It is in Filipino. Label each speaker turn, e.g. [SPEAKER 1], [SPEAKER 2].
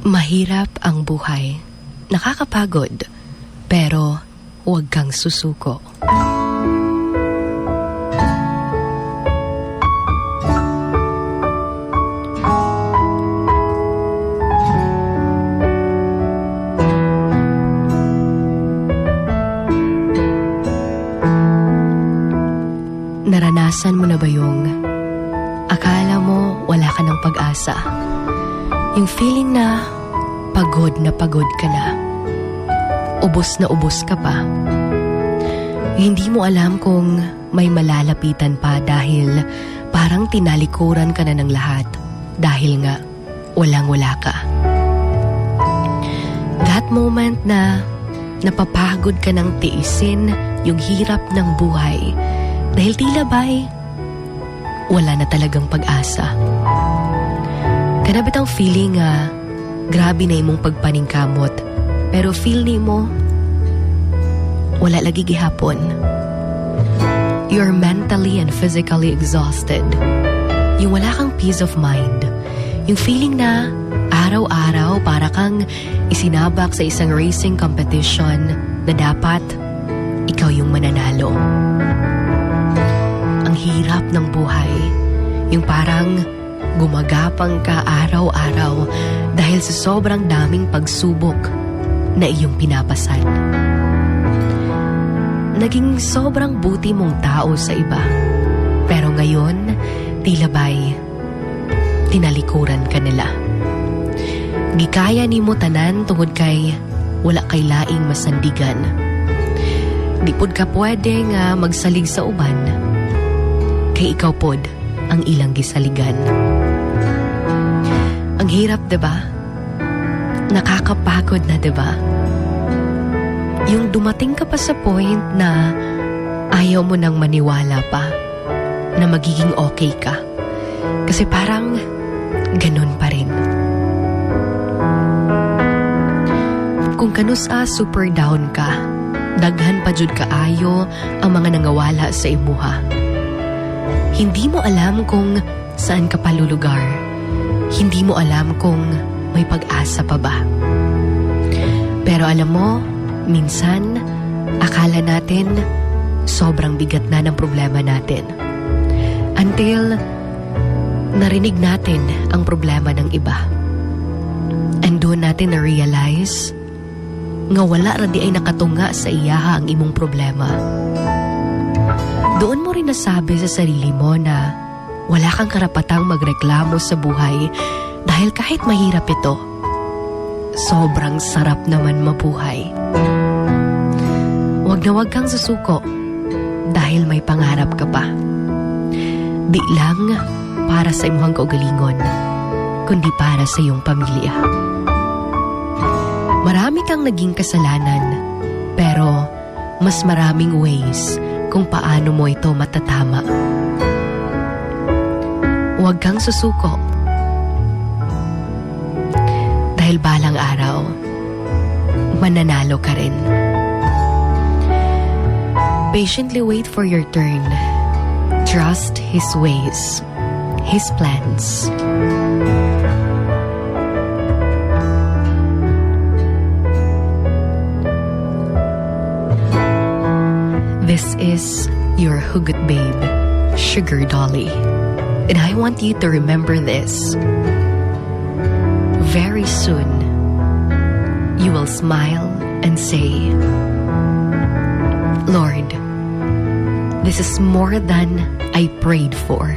[SPEAKER 1] Mahirap ang buhay. Nakakapagod. Pero huwag kang susuko. Naranasan mo na ba yung akala mo wala ka ng pag-asa? Yung feeling na pagod ka na. Ubos na ubos ka pa. Hindi mo alam kung may malalapitan pa dahil parang tinalikuran ka na ng lahat dahil nga walang-wala ka. That moment na napapagod ka ng tiisin yung hirap ng buhay dahil tila ba'y wala na talagang pag-asa. Kanabit ang feeling grabe na imong pagpaningkamot pero feel ni mo wala lagi gihapon. You're mentally and physically exhausted. Yung wala kang peace of mind. Yung feeling na araw-araw para kang isinabak sa isang racing competition na dapat ikaw yung mananalo. Ang hirap ng buhay. Yung parang gumagapang ka araw-araw dahil sa sobrang daming pagsubok na iyong pinapasan. Naging sobrang buti mong tao sa iba. Pero ngayon, tila ba'y tinalikuran ka nila. Gikaya ni mo tanan tungod kay wala kay laing masandigan. Di pod ka pwede nga magsalig sa uban kay ikaw pod ang ilang gisaligan. Ang hirap, diba? Nakakapagod na, diba? Yung dumating ka pa sa point na ayaw mo nang maniwala pa na magiging okay ka. Kasi parang ganun pa rin. Kung kanusa super down ka, daghan pa jud kaayo ang mga nangawala sa imuha. Hindi mo alam kung saan ka palulugar. Hindi mo alam kung may pag-asa pa ba. Pero alam mo, minsan, akala natin sobrang bigat na ng problema natin. Until narinig natin ang problema ng iba. And doon natin na-realize nga wala ra di ay nakatunga sa iyaha ang imong problema. Doon mo rin nasabi sa sarili mo na wala kang karapatang magreklamo sa buhay dahil kahit mahirap ito, sobrang sarap naman mabuhay. Huwag na huwag kang susuko dahil may pangarap ka pa. Di lang para sa imuhang kaugalingon, kundi para sa iyong pamilya. Marami kang naging kasalanan, pero mas maraming ways kung paano mo ito matatama. Huwag kang susuko. Dahil balang araw, mananalo ka rin. Patiently wait for your turn. Trust His ways, His plans. This is your Hugot Babe, Sugar Dolly. And I want you to remember this. Very soon, you will smile and say, Lord, this is more than I prayed for.